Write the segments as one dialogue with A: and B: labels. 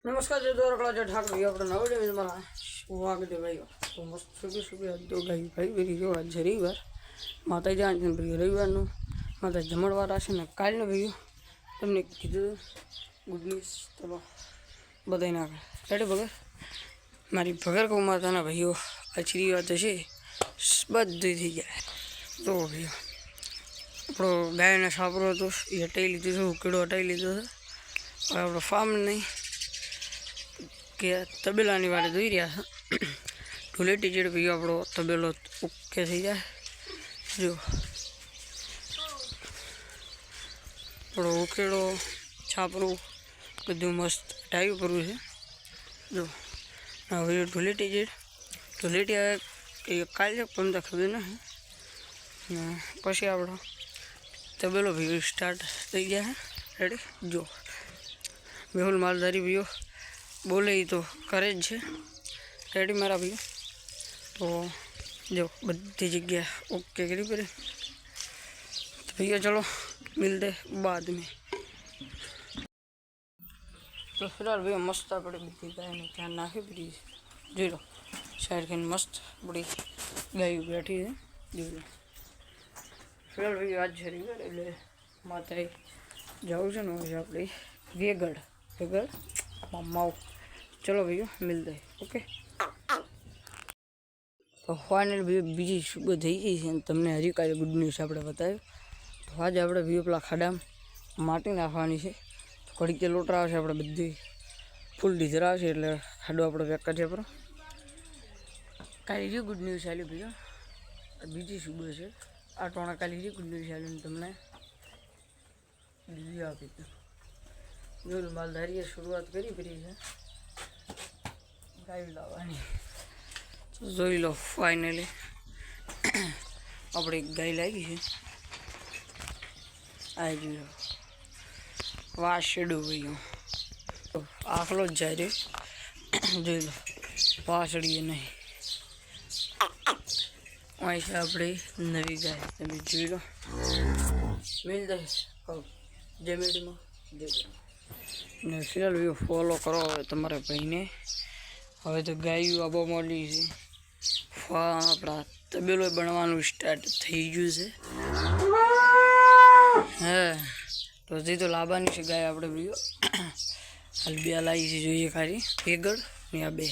A: नमस्कार जो द्वारा जो ठाक भैया अपना नव डे में स्वागत है भाई। तो मस्त सुबह सुबह तो गई भाई मेरी जो आज रविवार माता जान भाई रविवार माता जमणवार आशे ने काल भाई तमने कीधु गुड न्यूज चलो बताई नाख रेडी भगर मारी भगर को माता ना भाईओ आछरी बात है बधी थी जाए। तो भाई अपो गाय ने सापरो तो ये हटाई लीधो है उकेड़ो हटाई लीधो है और आप फार्म नहीं के तबेला वाले जोई रहा है ढोलेटी जेड भाई आप तबेलो ओके थी जाए। जो अपो उकेड़ो छापरू बधु मस्त टाई पर है। जो भाई ढोलेटी जेड ढोलेटी काल पण तो खबर नहीं पछी आप तबेलो भाई स्टार्ट थी गया है रेडी। जो मेहुल मालधारी भैया बोले ही तो करे रेडी मारा भैया। तो जो बड़ी जगह ओके करी पड़े तो भैया चलो मिलते बाद में। तो फिलहाल भैया मस्त अपने बड़ी गाय ने ध्यान नाखी पड़ी जी लो साइड के मस्त बड़ी गाय बैठी है जी लो। फिलहाल भैया आज रविवार એટલે માતા जाऊँ છે ને આપણે વેગડ वेगड़ मामाओ। चलो भैया मिलते हैं ओके। तो फाइनल भैया बीजी सुबह थी गई है तमने हजी काले गुड न्यूज़ आप बताया। तो आज आप भैया पेला खाड़ा माटी नाखवानी है तो कड़ी के लोटरा आवशे आप बधी फूल डीजर आवशे एटले खाडो आप पेक करजे पर काले जी गुड न्यूज़ आली भैया बीजी सुबह है आ टोणा काले जी गुड न्यूज़ आली तमने बीजी आपी जो मालधारी शुरुआत करी पड़ी है गाय लावानी। तो जोई लो फाइनली अपनी गाय लागी है आज वासड़ू भाई तो आखलो जा रहे जो लो वासड़ी नहीं वहीं से अपनी नवी गाय तभी जो लो मिल जाए जेमेडी में दे ने फिलहाल भी फॉलो करो तमारे भाई ने हवे तो गायू आबो मोली है अपना तबेलो बनवानु स्टार्ट थी गयु है। हाँ तो जी तो लाभानी से गाय आप हाल बे लाई से जो खाली वेगड़ या बे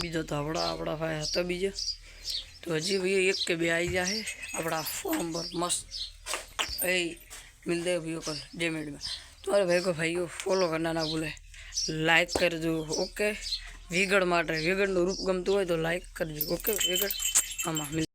A: बीजो तो अपना भाई था बीजो तो हजी भैया एक के बे आई जाए अपना फॉर्म पर मस्त ए मिलते भैया कल जेमेड में। तुम्हारे भाई को भाई फॉलो करना ना भूले लाइक कर दो ओके। वेगड़ माटे वेगड़ रूप गमत हो तो लाइक कर दो ओके वेगड़ हाँ मिल।